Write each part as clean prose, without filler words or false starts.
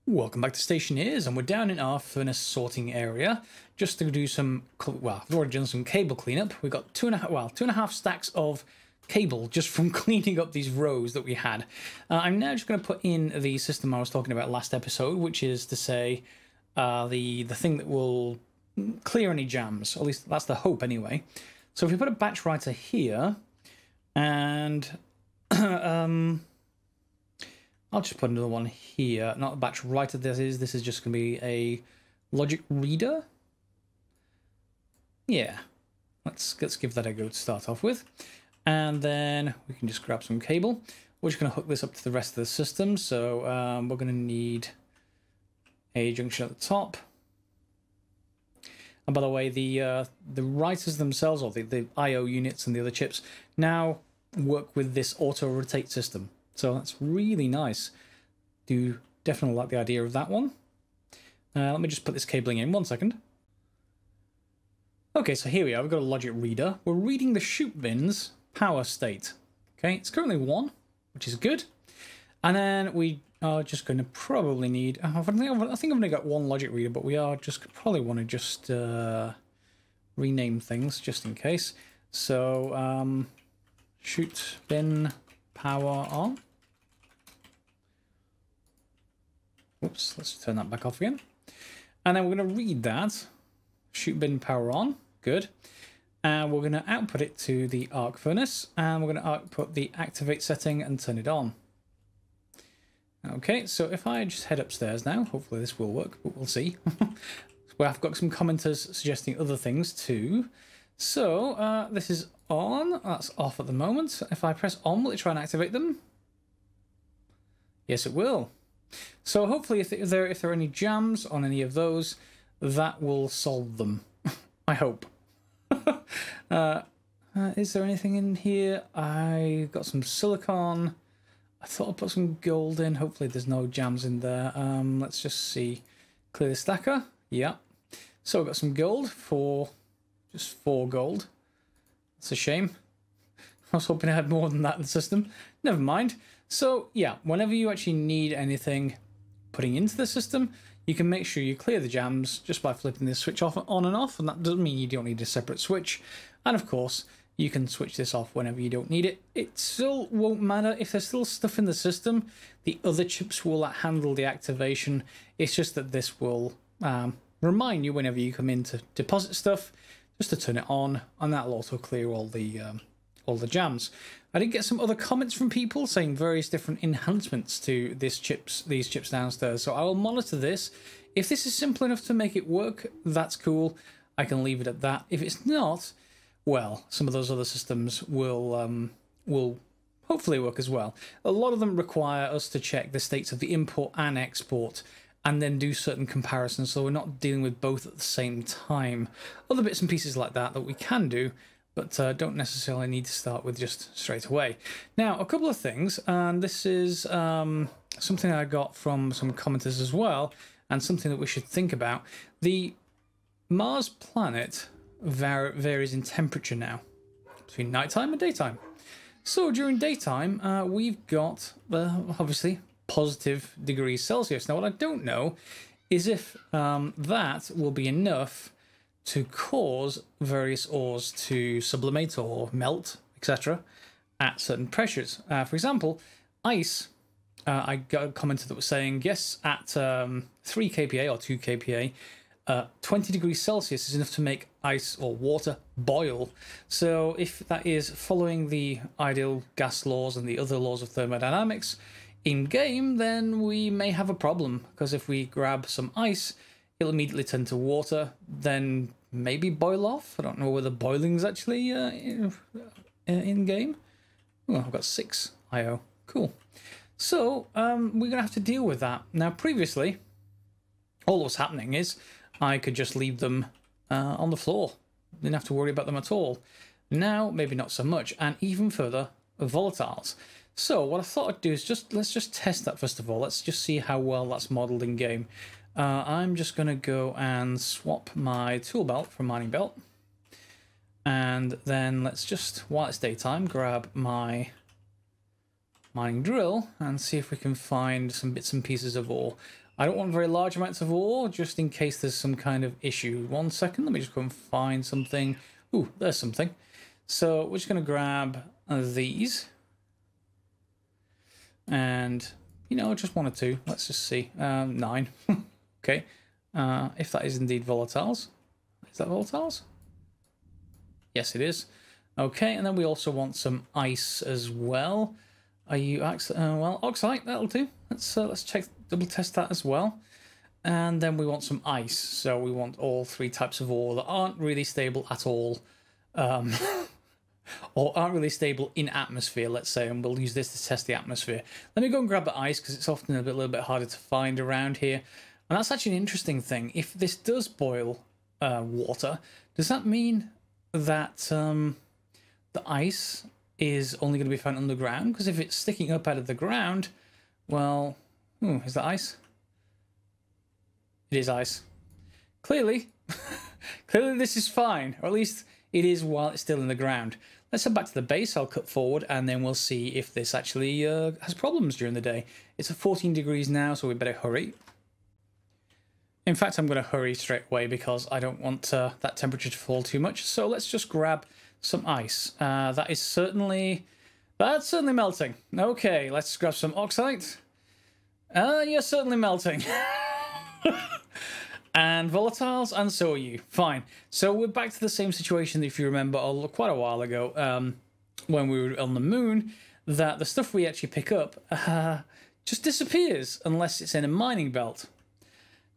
Welcome back to Stationeers, and we're down in our furnace sorting area just to do some, well, I've already done some cable cleanup. We've got two and a half stacks of cable just from cleaning up these rows that we had. I'm now just going to put in the system I was talking about last episode, which is to say the thing that will clear any jams, or at least that's the hope anyway. So if we put a batch writer here, and I'll just put another one here. Not a batch writer, this is just going to be a logic reader. Yeah, let's give that a go to start off with. And then we can just grab some cable. We're just going to hook this up to the rest of the system. So we're going to need a junction at the top. And by the way, the writers themselves, or the I/O units and the other chips, now work with this auto-rotate system. So that's really nice. Do definitely like the idea of that one. Let me just put this cabling in 1 second. Okay, so here we are. We've got a logic reader. We're reading the chute bin's power state. Okay, it's currently 1, which is good. And then we are just going to probably need... I think I've only got one logic reader, but we are just probably want to just rename things just in case. So chute bin power on. Oops, let's turn that back off again. And then we're going to read that. Chute bin power on. Good. And we're going to output it to the arc furnace. And we're going to output the activate setting and turn it on. Okay, so if I just head upstairs now, hopefully this will work, but we'll see. Well, I've got some commenters suggesting other things too. So this is on. That's off at the moment. If I press on, will it try and activate them? Yes, it will. So hopefully if there are any jams on any of those, that will solve them. I hope. Is there anything in here? I got some silicon. I thought I'd put some gold in. Hopefully there's no jams in there. Let's just see. Clear the stacker. Yeah. So I've got some gold for just 4 gold. It's a shame. I was hoping I had more than that in the system. Never mind. So yeah, whenever you actually need anything putting into the system, you can make sure you clear the jams just by flipping this switch off, on and off, and that doesn't mean you don't need a separate switch. And of course, you can switch this off whenever you don't need it. It still won't matter if there's still stuff in the system. The other chips will handle the activation. It's just that this will remind you whenever you come in to deposit stuff, just to turn it on, and that'll also clear all the jams. I did get some other comments from people saying various different enhancements to these chips downstairs. So I will monitor this. If this is simple enough to make it work, that's cool. I can leave it at that. If it's not, well, some of those other systems will hopefully work as well. A lot of them require us to check the states of the import and export, and then do certain comparisons, so we're not dealing with both at the same time. Other bits and pieces like that we can do, but don't necessarily need to start with just straight away. Now, a couple of things, and this is something I got from some commenters as well, and something that we should think about. The Mars planet varies in temperature now, between nighttime and daytime. So during daytime, we've got, obviously, positive degrees Celsius. Now, what I don't know is if that will be enough to cause various ores to sublimate or melt, etc., at certain pressures. For example, ice, I got a commenter that was saying, yes, at 3 kPa or 2 kPa, 20 degrees Celsius is enough to make ice or water boil. So if that is following the ideal gas laws and the other laws of thermodynamics in game, then we may have a problem, because if we grab some ice, it'll immediately turn to water, then maybe boil off. I don't know whether boiling's actually in game. Oh, I've got 6 IO. Cool. So we're going to have to deal with that. Now, previously, all that was happening is I could just leave them on the floor. Didn't have to worry about them at all. Now, maybe not so much, and even further, volatiles. So what I thought I'd do is let's just test that first of all. Let's just see how well that's modeled in game. I'm just going to go and swap my tool belt from mining belt. And then let's just, while it's daytime, grab my mining drill and see if we can find some bits and pieces of ore. I don't want very large amounts of ore, just in case there's some kind of issue. 1 second, let me just go and find something. Ooh, there's something. So we're just going to grab these. And, you know, just 1 or 2. Let's just see. 9. Okay. If that is indeed volatiles. Is that volatiles? Yes, it is. Okay, and then we also want some ice as well. Are you well, oxide? That'll do. Let's check, double test that as well. And then we want some ice. So we want all 3 types of ore that aren't really stable at all, or aren't really stable in atmosphere. Let's say, and we'll use this to test the atmosphere. Let me go and grab the ice because it's often a little bit harder to find around here. And that's actually an interesting thing. If this does boil water, does that mean that the ice is only going to be found underground? Because if it's sticking up out of the ground, well, is that ice? It is ice. Clearly, clearly this is fine, or at least it is while it's still in the ground. Let's head back to the base. I'll cut forward, and then we'll see if this actually has problems during the day. It's at 14 degrees now, so we better hurry. In fact, I'm going to hurry straight away because I don't want that temperature to fall too much. So let's just grab some ice. That's certainly melting. Okay, let's grab some oxide. You're certainly melting. And volatiles, and so are you. Fine. So we're back to the same situation, if you remember, quite a while ago, when we were on the moon, that the stuff we actually pick up just disappears unless it's in a mining belt.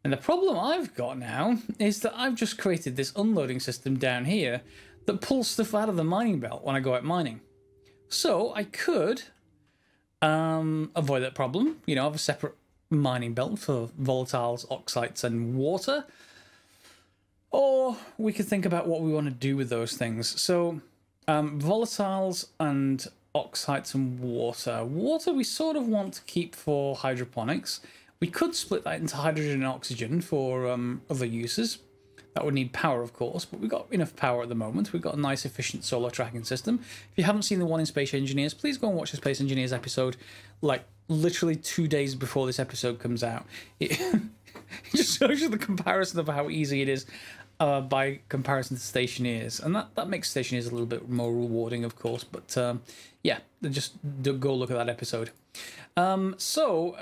And the problem I've got now is that I've just created this unloading system down here that pulls stuff out of the mining belt when I go out mining. So I could avoid that problem, you know, have a separate mining belt for volatiles, oxides, and water. Or we could think about what we want to do with those things. So volatiles and oxides and water. Water we sort of want to keep for hydroponics. We could split that into hydrogen and oxygen for other uses. That would need power, of course, but we've got enough power at the moment. We've got a nice, efficient solar tracking system. If you haven't seen the one in Space Engineers, please go and watch the Space Engineers episode, like, literally 2 days before this episode comes out. It just shows you the comparison of how easy it is by comparison to Stationeers. And that makes Stationeers a little bit more rewarding, of course. But, yeah, just go look at that episode. So,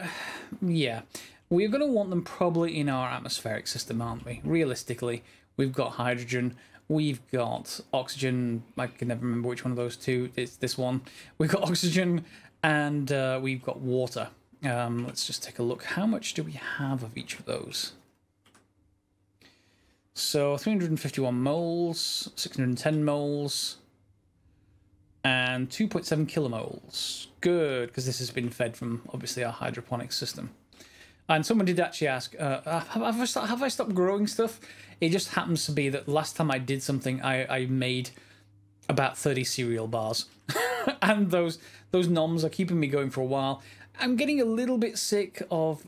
yeah, we're going to want them probably in our atmospheric system, aren't we? Realistically, we've got hydrogen, we've got oxygen. I can never remember which one of those two. It's this one. We've got oxygen and we've got water. Let's just take a look. How much do we have of each of those? So 351 moles, 610 moles, and 2.7 kilomoles. Good, because this has been fed from, obviously, our hydroponics system. And someone did actually ask, have I stopped growing stuff? It just happens to be that last time I did something, I made about 30 cereal bars. And those noms are keeping me going for a while. I'm getting a little bit sick of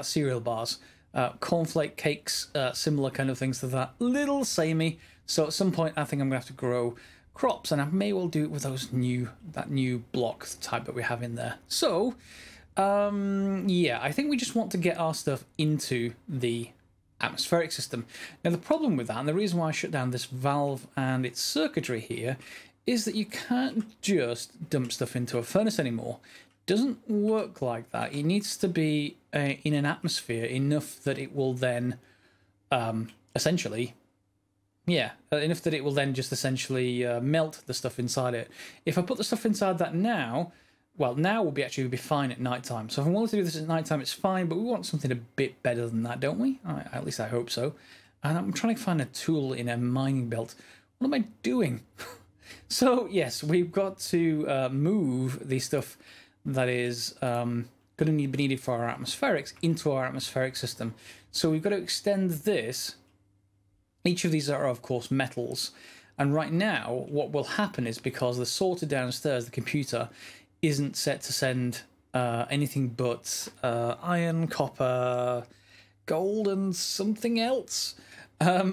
cereal bars. Cornflake cakes, similar kind of things to that. Little samey. So at some point, I think I'm going to have to grow crops, and I may well do it with that new block type that we have in there. So, yeah, I think we just want to get our stuff into the atmospheric system. Now, the problem with that, and the reason why I shut down this valve and its circuitry here, is that you can't just dump stuff into a furnace anymore. It doesn't work like that. It needs to be in an atmosphere enough that it will then essentially... Yeah, enough that it will then just essentially melt the stuff inside it. If I put the stuff inside that now, well, now will actually be fine at night time. So if I wanted to do this at night time, it's fine, but we want something a bit better than that, don't we? At least I hope so. And I'm trying to find a tool in a mining belt. What am I doing? So, yes, we've got to move the stuff that is going to be needed for our atmospherics into our atmospheric system. So we've got to extend this. Each of these are, of course, metals. And right now, what will happen is, because the sorter downstairs, the computer, isn't set to send anything but iron, copper, gold, and something else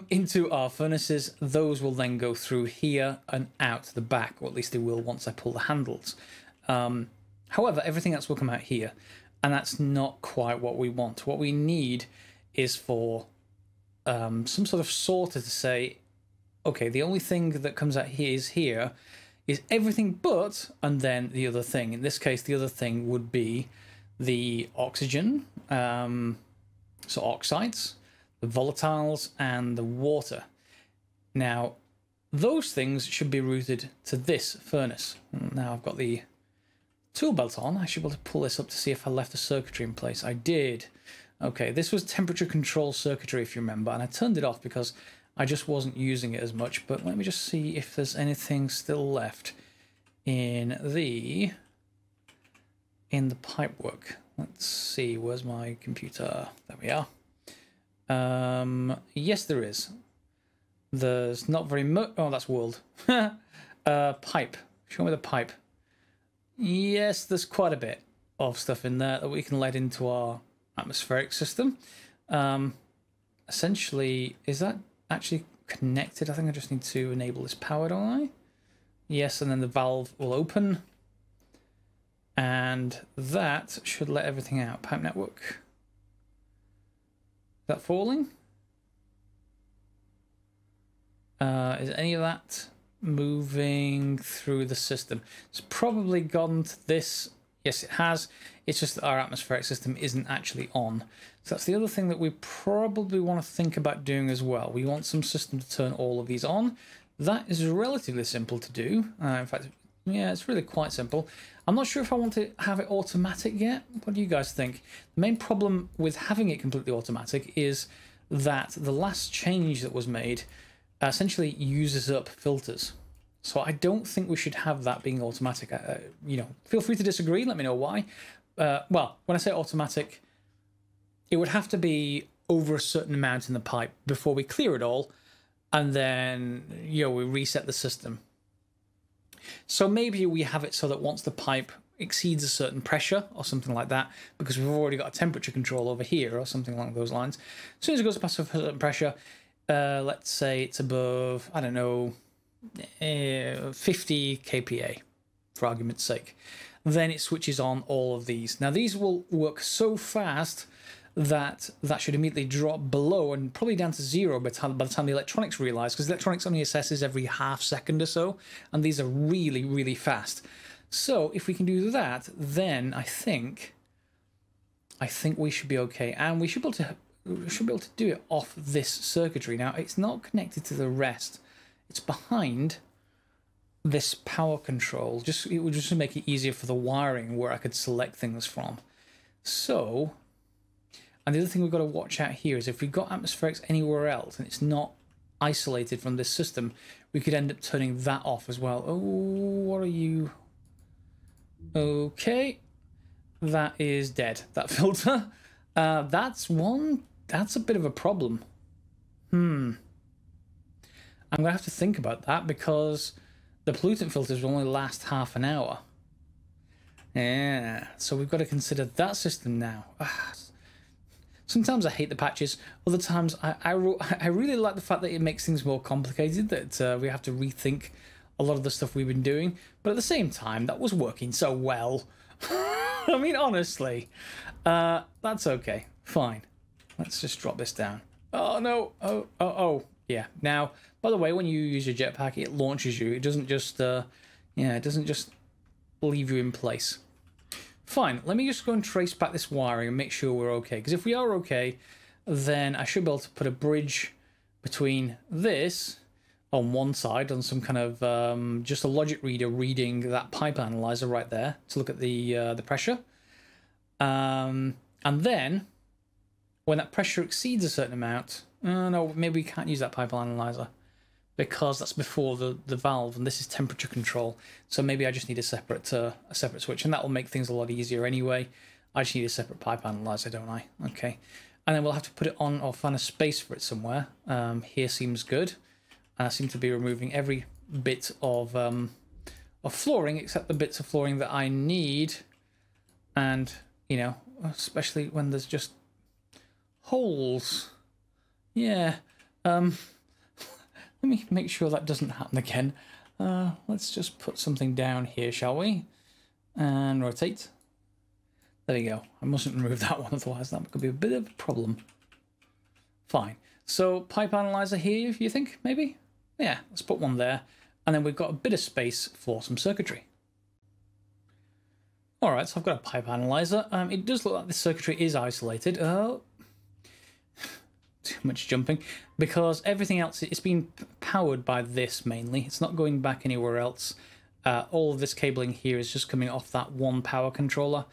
into our furnaces. Those will then go through here and out the back, or at least they will once I pull the handles. However, everything else will come out here. And that's not quite what we want. What we need is for some sort of sorter to say, okay, the only thing that comes out here is everything but, and then the other thing. In this case, the other thing would be the oxygen, so oxides, the volatiles, and the water. Now, those things should be routed to this furnace. Now I've got the tool belt on. I should be able to pull this up to see if I left the circuitry in place. I did. Okay, this was temperature control circuitry, if you remember, and I turned it off because I just wasn't using it as much. But let me just see if there's anything still left in the pipework. Let's see, where's my computer? There we are. Yes, there is. There's not very much. Oh, that's world. Pipe. Show me the pipe. Yes, there's quite a bit of stuff in there that we can let into our atmospheric system. Essentially, is that actually connected? I think I just need to enable this power, don't I? Yes, and then the valve will open. And that should let everything out. Pipe network. Is that falling? Is any of that moving through the system? It's probably gone to this. Yes, it has. It's just that our atmospheric system isn't actually on. So that's the other thing that we probably want to think about doing as well. We want some system to turn all of these on. That is relatively simple to do. In fact, yeah, it's really quite simple. I'm not sure if I want to have it automatic yet. What do you guys think? The main problem with having it completely automatic is that the last change that was made essentially uses up filters. So I don't think we should have that being automatic. You know, feel free to disagree. Let me know why. Well, when I say automatic, it would have to be over a certain amount in the pipe before we clear it all, and then, you know, we reset the system. So maybe we have it so that once the pipe exceeds a certain pressure or something like that, because we've already got a temperature control over here or something along those lines, as soon as it goes past a certain pressure, let's say it's above, I don't know, 50 kPa, for argument's sake, then it switches on all of these. Now, these will work so fast that should immediately drop below and probably down to zero by the time the electronics realize, because electronics only assesses every half second or so, and these are really, really fast. So if we can do that, then I think we should be okay, and we should be able to do it off this circuitry. Now, it's not connected to the rest. It's behind this power control. It would just make it easier for the wiring where I could select things from. So, and the other thing we've got to watch out here is if we've got atmospherics anywhere else and it's not isolated from this system, we could end up turning that off as well. Oh, what are you? Okay, that is dead, that filter. That's a bit of a problem. I'm going to have to think about that because the pollutant filters will only last half an hour. Yeah, so we've got to consider that system now. Sometimes I hate the patches. Other times I really like the fact that it makes things more complicated, that we have to rethink a lot of the stuff we've been doing. But at the same time, that was working so well. I mean, honestly, that's okay. Fine. Let's just drop this down. Oh, no. Oh, yeah. Now, by the way, when you use your jetpack, it launches you. It doesn't just, it doesn't just leave you in place. Fine. Let me just go and trace back this wiring and make sure we're okay. Because if we are okay, then I should be able to put a bridge between this on one side, on some kind of, just a logic reader reading that pipe analyzer right there to look at the pressure. And then, when that pressure exceeds a certain amount, no, maybe we can't use that pipe analyzer because that's before the valve, and this is temperature control. So maybe I just need a separate switch, and that will make things a lot easier anyway. I just need a separate pipe analyzer, don't I? Okay, and then we'll have to put it on or find a space for it somewhere. Here seems good. And I seem to be removing every bit of flooring except the bits of flooring that I need, and you know, especially when there's just holes. Yeah. Let me make sure that doesn't happen again. Let's just put something down here, shall we? And rotate. There you go. I mustn't remove that one, otherwise that could be a bit of a problem. Fine. So pipe analyzer here, you think, maybe? Yeah, let's put one there. And then we've got a bit of space for some circuitry. All right, so I've got a pipe analyzer. It does look like the circuitry is isolated. Oh, too much jumping. Because everything else, it's been powered by this mainly. It's not going back anywhere else. All of this cabling here is just coming off that one power controller.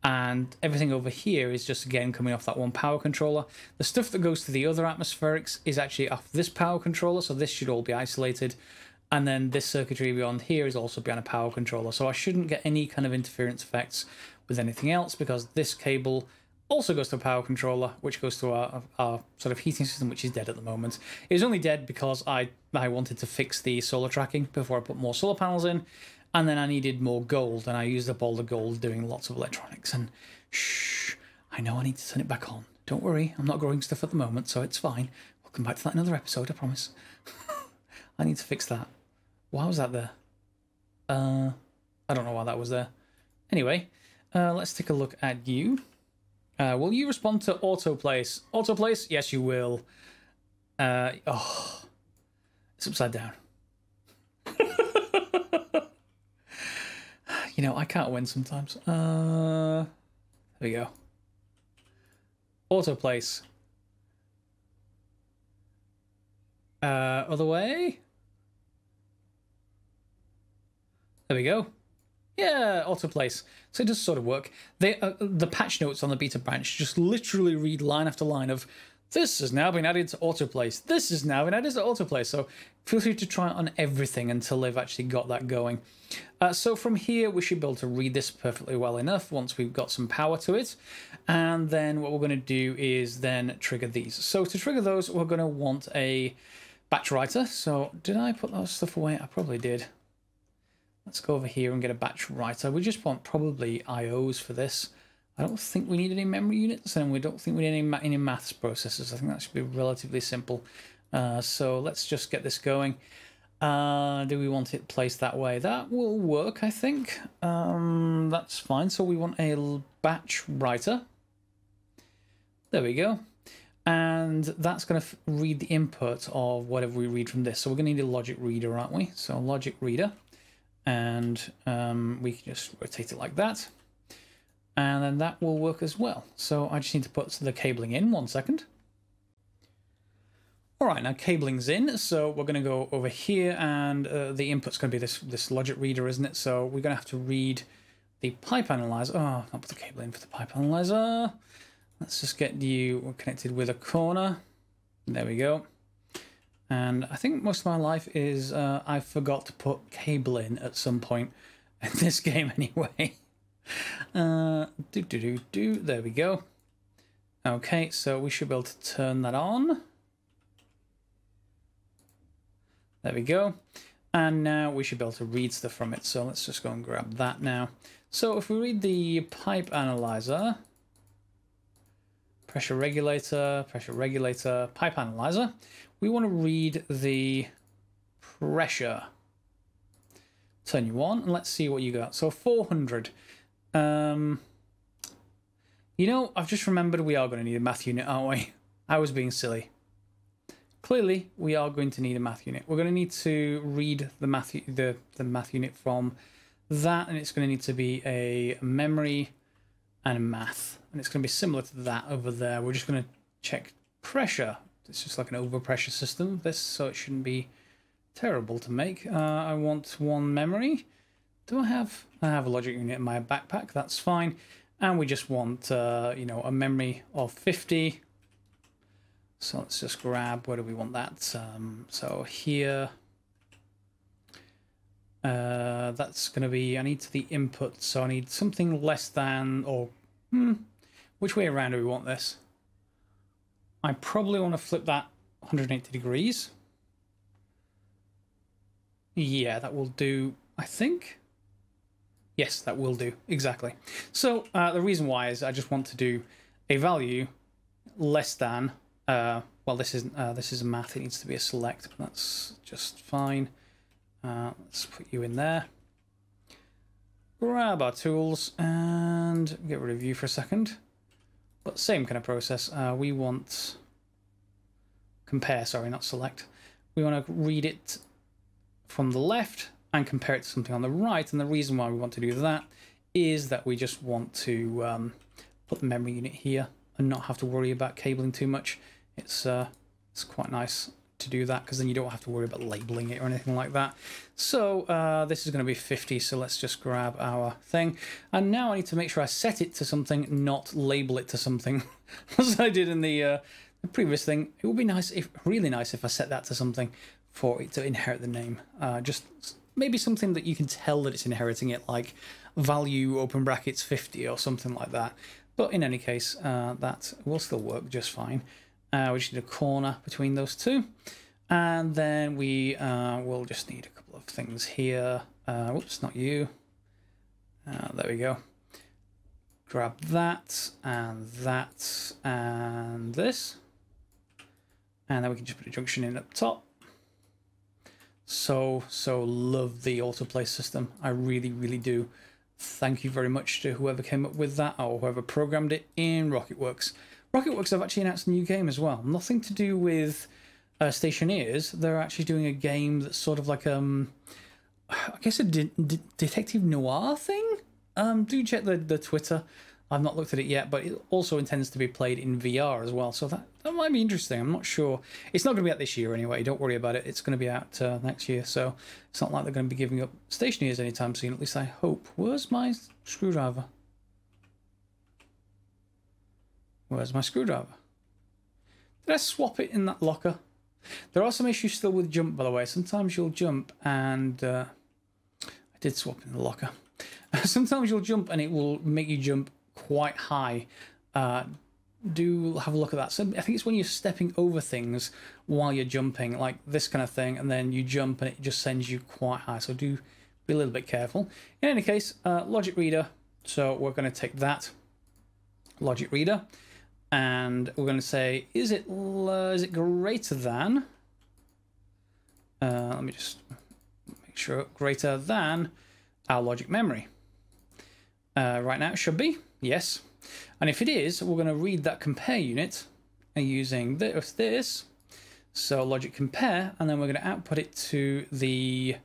And everything over here is just, again, coming off that one power controller. The stuff that goes to the other atmospherics is actually off this power controller, so this should all be isolated. And then this circuitry beyond here is also beyond a power controller. So I shouldn't get any kind of interference effects with anything else, because this cable also goes to a power controller, which goes to our sort of heating system, which is dead at the moment. It was only dead because I wanted to fix the solar tracking before I put more solar panels in. And then I needed more gold, and I used up all the gold doing lots of electronics. And shh, I know I need to turn it back on. Don't worry, I'm not growing stuff at the moment, so it's fine. We'll come back to that in another episode, I promise. I need to fix that. Why was that there? I don't know why that was there. Anyway, let's take a look at you. Will you respond to autoplace? Autoplace? Yes, you will. Oh, it's upside down. You know, I can't win sometimes. There we go. Autoplace. Other way. There we go. Yeah, autoplace. So it does sort of work. The patch notes on the beta branch just literally read line after line of, this has now been added to autoplace. This has now been added to autoplace. So feel free to try it on everything until they've actually got that going. So from here, we should be able to read this perfectly well enough once we've got some power to it. And then what we're going to do is then trigger these. So to trigger those, we're going to want a batch writer. So did I put that stuff away? I probably did. Let's go over here and get a batch writer. We just want probably IOs for this. I don't think we need any memory units, and we don't think we need any maths processors. I think that should be relatively simple. So let's just get this going. Do we want it placed that way? That will work, I think. That's fine. So we want a batch writer. There we go. And that's going to read the input of whatever we read from this. So we're going to need a logic reader, aren't we? So logic reader. And we can just rotate it like that. And then that will work as well. So I just need to put the cabling in. 1 second. All right, now cabling's in, so we're going to go over here, and the input's going to be this logic reader, isn't it? So we're going to have to read the pipe analyzer. Oh, I'll put the cable in for the pipe analyzer. Let's just get you connected with a corner. There we go. And I think most of my life is I forgot to put cable in at some point in this game anyway. There we go. Okay, so we should be able to turn that on. There we go. And now we should be able to read stuff from it. So let's just go and grab that now. So if we read the pipe analyzer, pressure regulator, pipe analyzer, we want to read the pressure. Turn you on and let's see what you got. So 400. You know, I've just remembered we are going to need a math unit, aren't we? I was being silly. Clearly, we are going to need a math unit. We're going to need to read the math unit from that, and it's going to need to be a memory and a math, and it's going to be similar to that over there. We're just going to check pressure. It's just like an overpressure system, this, so it shouldn't be terrible to make. I want one memory. Do I have a logic unit in my backpack? That's fine. And we just want, you know, a memory of 50. So let's just grab, where do we want that? So here, that's going to be, I need to the input, so I need something less than, or, which way around do we want this? I probably want to flip that 180 degrees. Yeah, that will do, I think. Yes, that will do, exactly. So the reason why is I just want to do a value less than, well, this is a math, it needs to be a select, but that's just fine. Let's put you in there. grab our tools and get rid of you for a second. But same kind of process. We want compare, sorry, not select. We want to read it from the left and compare it to something on the right. And the reason why we want to do that is that we just want to put the memory unit here and not have to worry about cabling too much. It's quite nice to do that, because then you don't have to worry about labeling it or anything like that. So this is going to be 50, so let's just grab our thing. And now I need to make sure I set it to something, not label it to something, as I did in the previous thing. It would be nice, really nice, if I set that to something for it to inherit the name. Just maybe something that you can tell that it's inheriting it, like value open brackets 50 or something like that. But in any case, that will still work just fine. We just need a corner between those two. And then we will just need a couple of things here. Whoops, not you. There we go. Grab that and this. And then we can just put a junction in up top. So love the autoplay system. I really, really do. Thank you very much to whoever came up with that, or whoever programmed it in Rocketworks. Rocketworks have actually announced a new game as well. Nothing to do with Stationeers. They're actually doing a game that's sort of like I guess a detective noir thing. Do check the Twitter. I've not looked at it yet, but it also intends to be played in VR as well. So that might be interesting. I'm not sure. It's not going to be out this year anyway. Don't worry about it. It's going to be out next year. So it's not like they're going to be giving up Stationeers anytime soon. At least I hope. Where's my screwdriver? Where's my screwdriver? Did I swap it in that locker? There are some issues still with jump, by the way. Sometimes you'll jump and... I did swap in the locker. Sometimes you'll jump and it will make you jump quite high. Do have a look at that. So I think it's when you're stepping over things while you're jumping, like this kind of thing, and then you jump and it just sends you quite high. So do be a little bit careful. In any case, logic reader. So we're going to take that logic reader, and we're going to say, is it greater than? Let me just make sure, greater than our logic memory. Right now it should be, yes. And if it is, we're going to read that compare unit using this. So logic compare, and then we're going to output it to the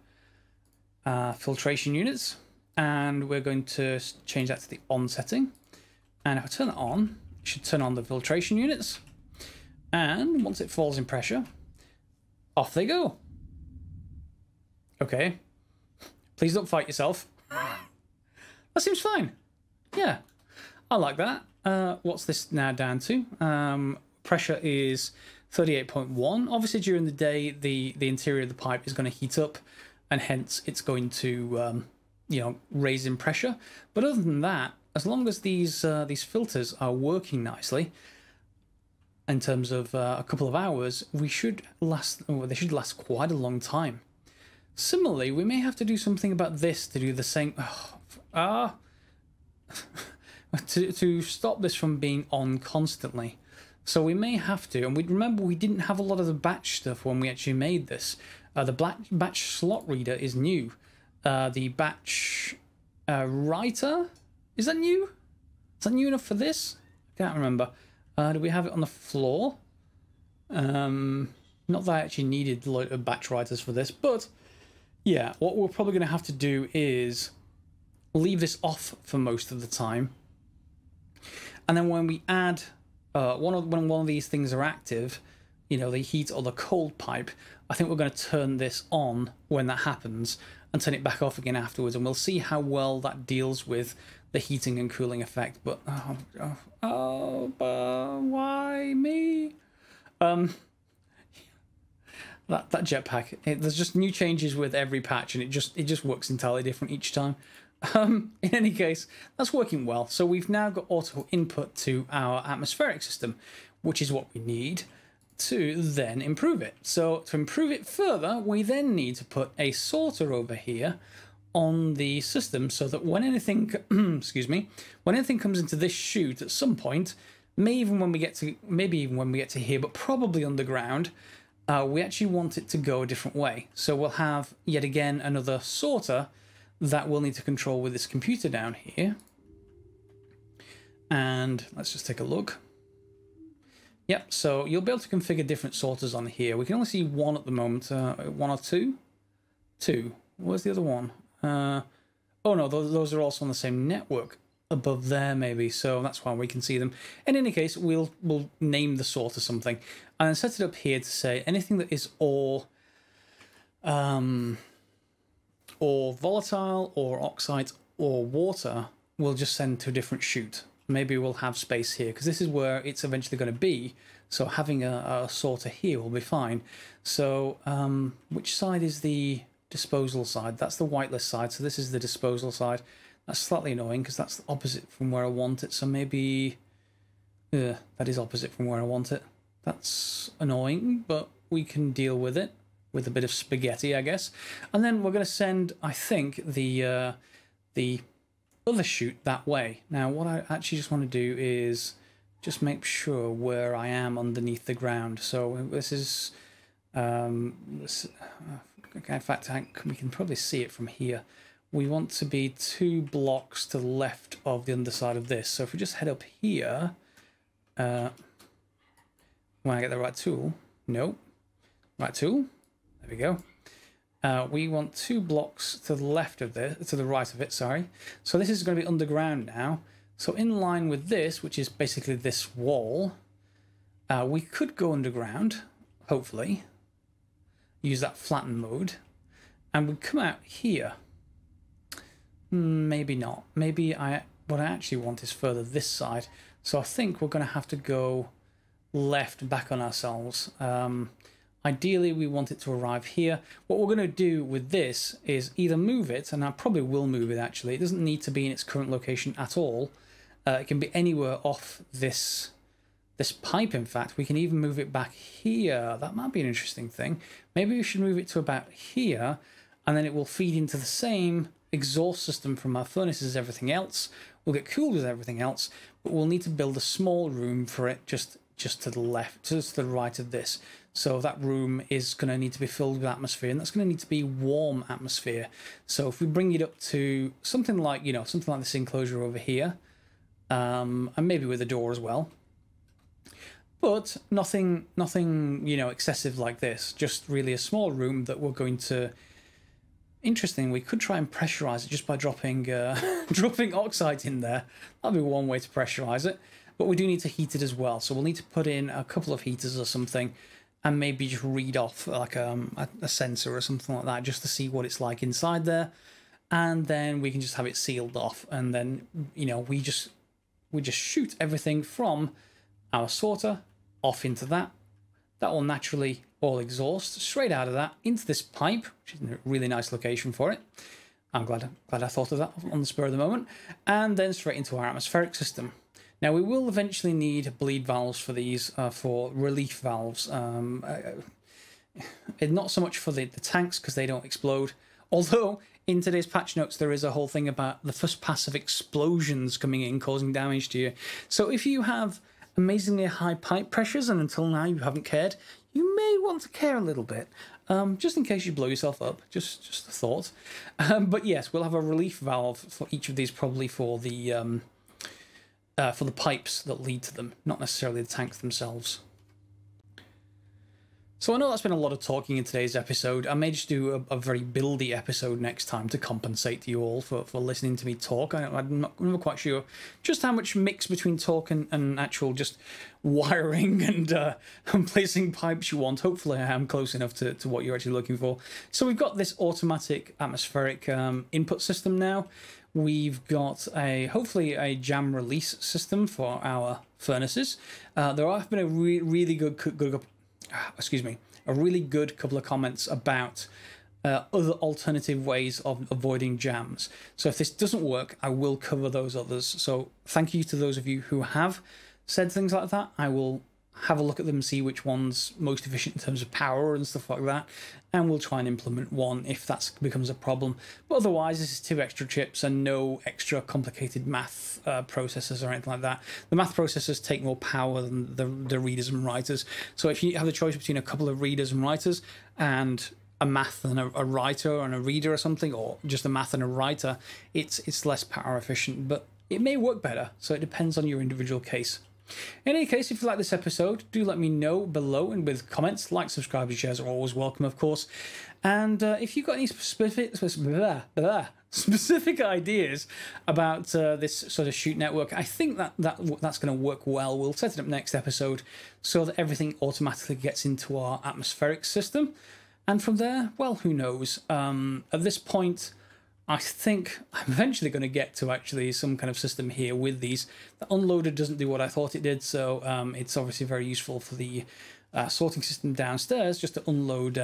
filtration units, and we're going to change that to the on setting. And if I turn it on, it should turn on the filtration units. And once it falls in pressure, off they go. Okay. Please don't fight yourself. That seems fine. Yeah, I like that. What's this now down to? Pressure is 38.1. Obviously, during the day, the interior of the pipe is going to heat up, and hence it's going to, raise in pressure. But other than that, as long as these filters are working nicely, in terms of a couple of hours, they should last quite a long time. Similarly, we may have to do something about this to do the same. To stop this from being on constantly. So we may have to, and we remember we didn't have a lot of the batch stuff when we actually made this. The batch slot reader is new. The batch writer, is that new? Is that new enough for this? I can't remember. Do we have it on the floor? Not that I actually needed a lot of batch writers for this, but yeah, what we're probably going to have to do is leave this off for most of the time. And then when we add, when one of these things are active, the heat or the cold pipe, I think we're going to turn this on when that happens and turn it back off again afterwards. And we'll see how well that deals with the heating and cooling effect. But, why me? That jetpack, there's just new changes with every patch, and it just works entirely different each time. In any case, that's working well. So we've now got auto input to our atmospheric system, which is what we need to then improve it. So to improve it further, we then need to put a sorter over here on the system, so that when anything when anything comes into this chute at some point, maybe even when we get to here, but probably underground, we actually want it to go a different way. So we'll have yet again another sorter that we'll need to control with this computer down here. And let's just take a look. Yep, so you'll be able to configure different sorters on here. We can only see one at the moment. One or two? Two. Where's the other one? Oh no, those are also on the same network above there maybe, so that's why we can see them. In any case, we'll name the sorter something and then set it up here to say anything that is or volatile or oxide or water we'll just send to a different chute. Maybe we'll have space here because this is where it's eventually going to be, so having a sorter here will be fine. So which side is the disposal side? That's the whitelist side, so this is the disposal side. That's slightly annoying because that's the opposite from where I want it, so maybe that is opposite from where I want it. That's annoying, but we can deal with it with a bit of spaghetti, I guess. And then we're going to send, I think, the other chute that way. Now what I actually just want to do is just make sure where I am underneath the ground. So this is in fact we can probably see it from here. We want to be 2 blocks to the left of the underside of this. So if we just head up here, when I get the right tool, no, right tool, there we go. We want 2 blocks to the left of this, to the right of it, sorry. So this is going to be underground now. So in line with this, which is basically this wall, we could go underground, hopefully, use that flatten mode, and we come out here. Maybe not. Maybe what I actually want is further this side. So I think we're going to have to go left back on ourselves. Ideally, we want it to arrive here. What we're going to do with this is either move it, and I probably will move it actually. It doesn't need to be in its current location at all. It can be anywhere off this pipe, in fact. We can even move it back here. That might be an interesting thing. Maybe we should move it to about here, and then it will feed into the same exhaust system from our furnaces as everything else. We'll get cooled with everything else, but we'll need to build a small room for it just to the left, just to the right of this. So that room is going to need to be filled with atmosphere, and that's going to need to be warm atmosphere. So if we bring it up to something like, you know, something like this enclosure over here, and maybe with a door as well, but nothing, you know, excessive like this. Just really a small room that we're going to. Interesting, we could try and pressurize it just by dropping dropping oxide in there. That'd be one way to pressurize it, but we do need to heat it as well. So we'll need to put in a couple of heaters or something, and maybe just read off like a sensor or something like that, just to see what it's like inside there, and then we can just have it sealed off, and then, you know, we just shoot everything from our sorter off into that. That will naturally all exhaust straight out of that into this pipe, which is a really nice location for it. I'm glad I thought of that on the spur of the moment, and then straight into our atmospheric system. Now we will eventually need bleed valves for these, for relief valves. Not so much for the tanks because they don't explode. Although in today's patch notes there is a whole thing about the first pass of explosions coming in causing damage to you. So if you have amazingly high pipe pressures and until now you haven't cared, you may want to care a little bit, just in case you blow yourself up. Just a thought. But yes, we'll have a relief valve for each of these, probably for the pipes that lead to them, not necessarily the tanks themselves. So I know that's been a lot of talking in today's episode. I may just do a very buildy episode next time to compensate to you all for listening to me talk. I'm not quite sure just how much mix between talk and actual just wiring and placing pipes you want. Hopefully I am close enough to what you're actually looking for. So we've got this automatic atmospheric input system now. We've got hopefully a jam release system for our furnaces. There have been a really good couple of comments about other alternative ways of avoiding jams. So if this doesn't work, I will cover those others. So thank you to those of you who have said things like that. I will have a look at them and see which one's most efficient in terms of power and stuff like that, and we'll try and implement one if that becomes a problem. But otherwise, this is 2 extra chips and no extra complicated math processors or anything like that. The math processors take more power than the readers and writers. So if you have the choice between a couple of readers and writers and a math and a writer and a reader or something, or just a math and a writer, it's less power efficient, but it may work better. So it depends on your individual case. In any case, if you like this episode, do let me know below, and with comments. Like, subscribe, and shares are always welcome, of course. And if you've got any specific ideas about this sort of shoot network, I think that's going to work well. We'll set it up next episode so that everything automatically gets into our atmospheric system. And from there, well, who knows? At this point, I think I'm eventually going to get to actually some kind of system here with these. The unloader doesn't do what I thought it did, so it's obviously very useful for the sorting system downstairs, just to unload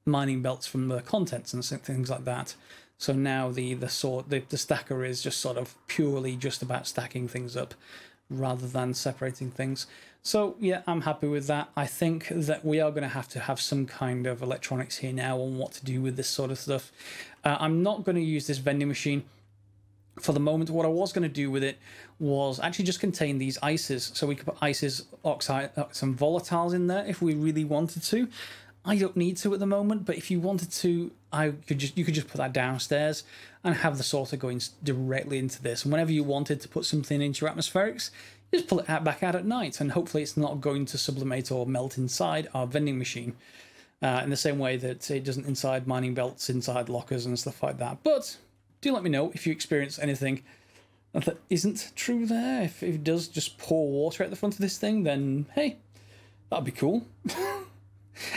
mining belts from the contents and things like that. So now the stacker is just sort of purely just about stacking things up rather than separating things. So yeah, I'm happy with that. I think that we are going to have some kind of electronics here now on what to do with this sort of stuff. I'm not going to use this vending machine for the moment. What I was going to do with it was actually just contain these ices, so we could put ices, oxide, some volatiles in there if we really wanted to. I don't need to at the moment, but if you wanted to, you could just put that downstairs and have the sorter going directly into this. And whenever you wanted to put something into your atmospherics, you just pull it back out at night, and hopefully it's not going to sublimate or melt inside our vending machine. In the same way that it doesn't inside mining belts, inside lockers and stuff like that. But do let me know if you experience anything that isn't true there. If it does just pour water at the front of this thing, then hey, that'd be cool.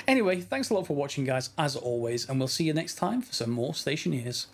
Anyway, thanks a lot for watching, guys, as always, and we'll see you next time for some more Stationeers.